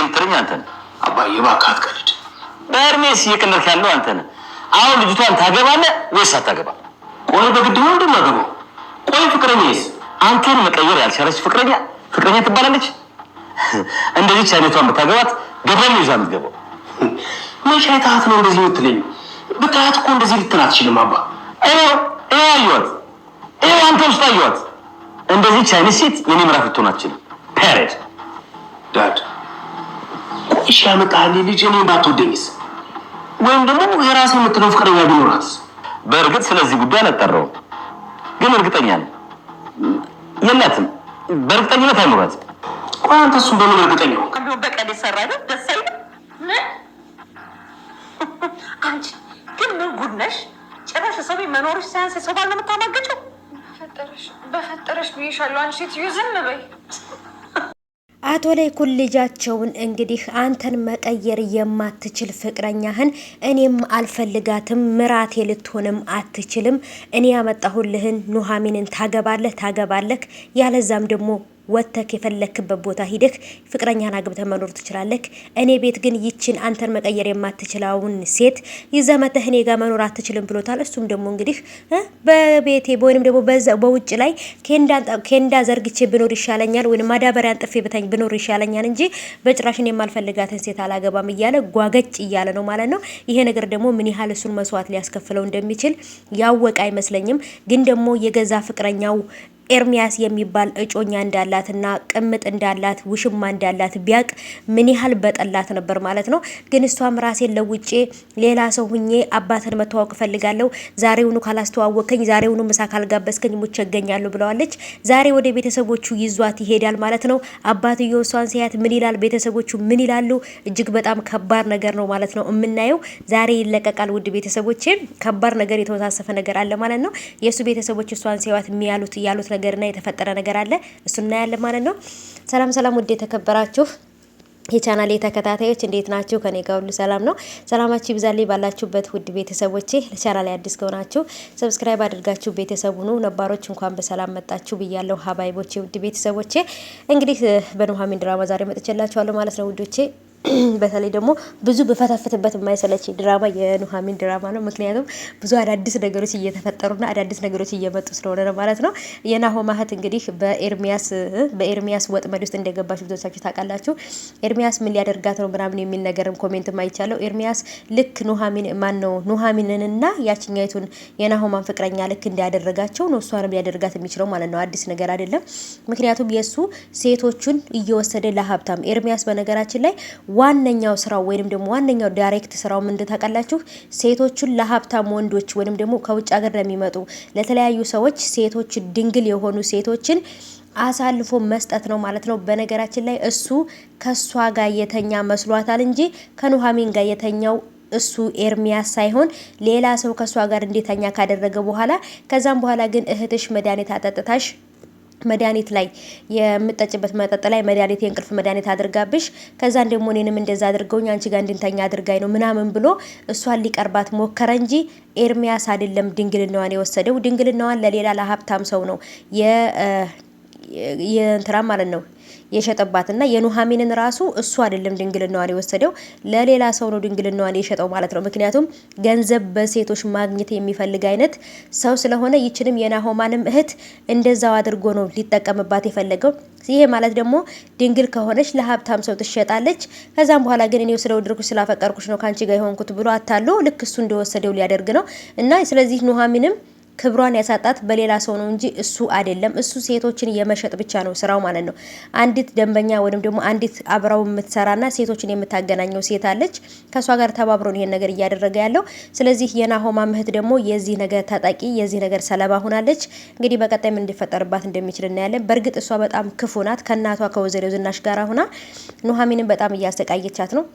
የምትለኝ አንተ ነህ። አባዬ እባክህ አትቀልድ። በእርሜስ እየቀለድክ ያለው አንተ ነህ። አሁን ልጅቷን ታገባለህ ወይስ አታገባም? ቆይ በግድ ነው እንደማገባው? ቆይ ፍቅረኛዬስ? አንተን መቀየር ያልቻለች ፍቅረኛ ትባላለች? እንደዚህ አይነቷን ብታገባት ገደል ይዛ የምትገባው። መቼ አይተሃት ነው እንደዚህ የምትለኝ? ብታያት እኮ እንደዚህ ልትል አትችልም አባ። አየኋት፣ አንተ ውስጥ አየኋት። እንደዚህ አይነት ሴት የኔ ምራፍ ልትሆን አትችልም። ፔሬድ ዳድ። ቆይሽ ያመጣህልኝ ልጅ እኔ ባትወደኝስ? ወይም ደግሞ የራሴ የምትለው ፍቅረኛ ቢኖራትስ? በእርግጥ ስለዚህ ጉዳይ አልጠራሁም፣ ግን እርግጠኛ ነኝ የላትም። በእርግጠኝነት አይኖራትም። ቆይ አንተ እሱን በምን እርግጠኛ ነው? ከቢሆን በቀል የሰራ አይደል? ደስ አይልም? አንቺ ግን ምን ጉድ ነሽ? ጭራሽ ሰው ቤት መኖርሽ ሳያንስ ሰው ባል ነው የምታማገጨው? በፈጠረሽ ብዬሻለሁ። አንቺ ሴትዮ ዝም በይ። አቶ ለይኩን ልጃቸውን እንግዲህ አንተን መቀየር የማትችል ፍቅረኛህን እኔም አልፈልጋትም፣ ምራቴ ልትሆንም አትችልም። እኔ ያመጣሁልህን ኑሐሚንን ታገባለህ፣ ያለዛም ደግሞ ወተክ የፈለክበት ቦታ ሂደህ ፍቅረኛን አግብተህ መኖር ትችላለህ። እኔ ቤት ግን ይችን አንተን መቀየር የማትችላውን ሴት ይዘመተህ እኔ ጋር መኖር አትችልም ብሎታል። እሱም ደግሞ እንግዲህ በቤቴ ወይንም ደግሞ በውጭ ላይ ኬንዳ ዘርግቼ ብኖር ይሻለኛል ወይንም ማዳበሪያን ጥፌ ብተኝ ብኖር ይሻለኛል እንጂ በጭራሽን የማልፈልጋትን ሴት አላገባም እያለ ጓገጭ እያለ ነው ማለት ነው። ይሄ ነገር ደግሞ ምን ያህል እሱን መስዋዕት ሊያስከፍለው እንደሚችል ያወቀ አይመስለኝም። ግን ደግሞ የገዛ ፍቅረኛው ኤርሚያስ የሚባል እጮኛ እንዳላትና ቅምጥ እንዳላት ውሽማ እንዳላት ቢያቅ ምን ያህል በጠላት ነበር ማለት ነው። ግን እሷም ራሴን ለውጬ ሌላ ሰው ሁኜ አባትን መተዋወቅ ፈልጋለሁ፣ ዛሬውኑ ካላስተዋወቀኝ፣ ዛሬውኑ ምሳ ካልጋበዝከኝ ሙቼ እገኛለሁ ብለዋለች። ዛሬ ወደ ቤተሰቦቹ ይዟት ይሄዳል ማለት ነው። አባትየው እሷን ሲያት ምን ይላል፣ ቤተሰቦቹ ምን ይላሉ? እጅግ በጣም ከባድ ነገር ነው ማለት ነው የምናየው። ዛሬ ይለቀቃል። ውድ ቤተሰቦቼ ከባድ ነገር የተወሳሰፈ ነገር አለ ማለት ነው። የእሱ ቤተሰቦች እሷን ሲያዩት ያሉት ነገርና የተፈጠረ ነገር አለ። እሱና ያለ ማለት ነው። ሰላም ውድ የተከበራችሁ የቻናሌ ተከታታዮች እንዴት ናችሁ? ከኔ ጋር ሁሉ ሰላም ነው። ሰላማችሁ ይብዛልኝ ባላችሁበት ውድ ቤተሰቦቼ። ለቻናሌ አዲስ ከሆናችሁ ሰብስክራይብ አድርጋችሁ ቤተሰቡ ነው። ነባሮች እንኳን በሰላም መጣችሁ ብያለሁ። ሀባይቦቼ ውድ ቤተሰቦቼ እንግዲህ በኑሐሚን ድራማ ዛሬ መጥቼላችኋለሁ ማለት ነው ውዶቼ። በተለይ ደግሞ ብዙ በፈተፍትበት የማይሰለች ድራማ የኑሐሚን ድራማ ነው። ምክንያቱም ብዙ አዳዲስ ነገሮች እየተፈጠሩና አዳዲስ ነገሮች እየመጡ ስለሆነ ነው ማለት ነው። የናሆም እህት እንግዲህ በኤርሚያስ ወጥመድ ውስጥ እንደገባች ብዙዎቻችሁ ታውቃላችሁ። ኤርሚያስ ምን ሊያደርጋት ነው ምናምን የሚል ነገርም ኮሜንትም አይቻለሁ። ኤርሚያስ ልክ ኑሐሚንንና ያችኛይቱን የናሆማን ፍቅረኛ ልክ እንዲያደረጋቸው ነው እሷንም ሊያደርጋት የሚችለው ማለት ነው። አዲስ ነገር አይደለም። ምክንያቱም የሱ ሴቶቹን እየወሰደ ለሀብታም ኤርሚያስ በነገራችን ላይ ዋነኛው ስራው ወይንም ደግሞ ዋነኛው ዳይሬክት ስራው ምን እንደታውቃላችሁ? ሴቶቹን ለሀብታም ወንዶች ወይንም ደግሞ ከውጭ ሀገር ለሚመጡ ለተለያዩ ሰዎች ሴቶች ድንግል የሆኑ ሴቶችን አሳልፎ መስጠት ነው ማለት ነው። በነገራችን ላይ እሱ ከሷ ጋር የተኛ መስሏታል እንጂ ከኑሐሚን ጋር የተኛው እሱ ኤርሚያስ ሳይሆን ሌላ ሰው ከሷ ጋር እንዴተኛ ካደረገ በኋላ ከዛም በኋላ ግን እህትሽ መድኃኒት አጠጥታሽ መድኃኒት ላይ የምጠጭበት መጠጥ ላይ መድኃኒት የእንቅልፍ መድኃኒት አድርጋብሽ ከዛን ደግሞ እኔንም እንደዛ አድርገውኝ አንቺ ጋር እንድንተኛ አድርጋኝ ነው ምናምን ብሎ እሷን ሊቀርባት ሞከረ እንጂ ኤርሚያስ አይደለም ድንግልናዋን የወሰደው። ድንግልናዋን ለሌላ ለሀብታም ሰው ነው የእንትራ ማለት ነው የሸጠባትና የኑሐሚንን ራሱ እሱ አይደለም ድንግልናዋን የወሰደው ለሌላ ሰው ነው ድንግልናዋን የሸጠው ማለት ነው። ምክንያቱም ገንዘብ በሴቶች ማግኘት የሚፈልግ አይነት ሰው ስለሆነ ይችንም የናሆማንም እህት እንደዛው አድርጎ ነው ሊጠቀምባት የፈለገው። ይሄ ማለት ደግሞ ድንግል ከሆነች ለሀብታም ሰው ትሸጣለች። ከዛም በኋላ ግን እኔው ስለወደድኩሽ ስላፈቀርኩሽ ነው ካንቺ ጋር የሆንኩት ብሎ አታሎ ልክ እሱ እንደወሰደው ሊያደርግ ነው እና ስለዚህ ኑሐሚንም ክብሯን ያሳጣት በሌላ ሰው ነው እንጂ እሱ አይደለም። እሱ ሴቶችን የመሸጥ ብቻ ነው ስራው ማለት ነው። አንዲት ደንበኛ ወይንም ደግሞ አንዲት አብራው የምትሰራና ሴቶችን የምታገናኘው ሴት አለች። ከሷ ጋር ተባብሮ ይሄን ነገር እያደረገ ያለው። ስለዚህ የናሆማ እህት ደግሞ የዚህ ነገር ታጣቂ የዚህ ነገር ሰለባ ሆናለች። እንግዲህ በቀጣይ ምን እንዲፈጠርባት እንደሚችል እናያለን። በእርግጥ እሷ በጣም ክፉ ናት። ከእናቷ ከወይዘሮ ዝናሽ ጋር ሆና ኑሐሚንን በጣም እያሰቃየቻት ነው።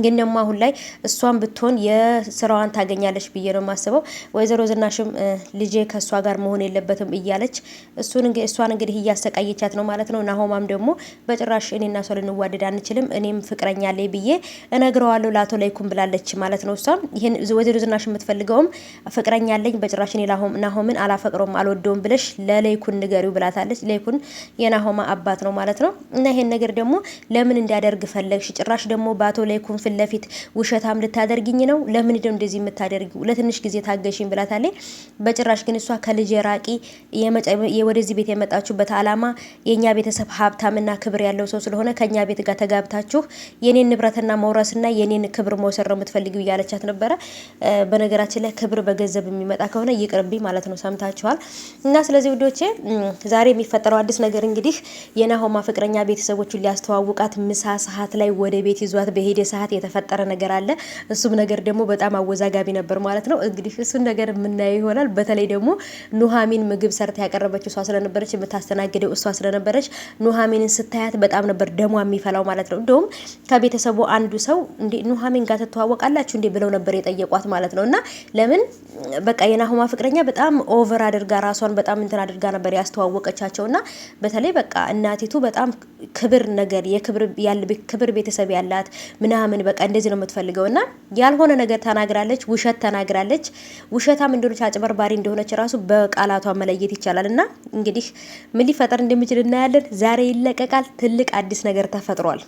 ግን ደግሞ አሁን ላይ እሷን ብትሆን የስራዋን ታገኛለች ብዬ ነው የማስበው። ወይዘሮ ዝናሽም ልጄ ከእሷ ጋር መሆን የለበትም እያለች እሷን እንግዲህ እያሰቃየቻት ነው ማለት ነው። ናሆማም ደግሞ በጭራሽ እኔና እሷ ልንዋደድ አንችልም፣ እኔም ፍቅረኛ አለኝ ብዬ እነግረዋለሁ ለአቶ ላይኩን ብላለች ማለት ነው። እሷም ይህን ወይዘሮ ዝናሽ የምትፈልገውም ፍቅረኛ አለኝ በጭራሽ እኔ ናሆምን አላፈቅረውም አልወደውም ብለሽ ለላይኩን ንገሪው ብላታለች። ላይኩን የናሆማ አባት ነው ማለት ነው። እና ይሄን ነገር ደግሞ ለምን እንዲያደርግ ፈለግሽ? ጭራሽ ደግሞ በአቶ ላይኩን ፊት ለፊት ውሸታም ልታደርግኝ ነው? ለምን ነው እንደዚህ የምታደርጊው? ለትንሽ ጊዜ ታገሽኝ ብላታለች። በጭራሽ ግን እሷ ከልጅ ራቂ፣ ወደዚህ ቤት የመጣችሁበት አላማ የኛ ቤተሰብ ሀብታምና ክብር ያለው ሰው ስለሆነ ከኛ ቤት ጋር ተጋብታችሁ የኔን ንብረትና መውረስና የኔን ክብር መውሰድ ነው የምትፈልጊው እያለቻት ነበረ። በነገራችን ላይ ክብር በገንዘብ የሚመጣ ከሆነ ይቅርብኝ ማለት ነው። ሰምታችኋል። እና ስለዚህ ውዶቼ ዛሬ የሚፈጠረው አዲስ ነገር እንግዲህ የናሆማ ፍቅረኛ ቤተሰቦቹን ሊያስተዋውቃት ምሳ ሰዓት ላይ ወደ ቤት ይዟት በሄደ ሰዓት የተፈጠረ ነገር አለ። እሱም ነገር ደግሞ በጣም አወዛጋቢ ነበር ማለት ነው። እንግዲህ እሱን ነገር የምናየው ይሆናል። በተለይ ደግሞ ኑሐሚን ምግብ ሰርታ ያቀረበችው እሷ ስለነበረች የምታስተናግደው እሷ ስለነበረች ኑሐሚንን ስታያት በጣም ነበር ደሟ የሚፈላው ማለት ነው። እንደውም ከቤተሰቡ አንዱ ሰው እንዴ ኑሐሚን ጋር ትተዋወቃላችሁ እንዴ ብለው ነበር የጠየቋት ማለት ነው። እና ለምን በቃ የናሆማ ፍቅረኛ በጣም ኦቨር አድርጋ ራሷን በጣም እንትን አድርጋ ነበር ያስተዋወቀቻቸውና በተለይ በቃ እናቲቱ በጣም ክብር ነገር ክብር ቤተሰብ ያላት ምናምን በቃ እንደዚህ ነው የምትፈልገው እና ያልሆነ ነገር ተናግራለች። ውሸት ተናግራለች። ውሸታም እንደሆነች አጭበርባሪ እንደሆነች ራሱ በቃላቷ መለየት ይቻላል። እና እንግዲህ ምን ሊፈጠር እንደሚችል እናያለን። ዛሬ ይለቀቃል። ትልቅ አዲስ ነገር ተፈጥሯል።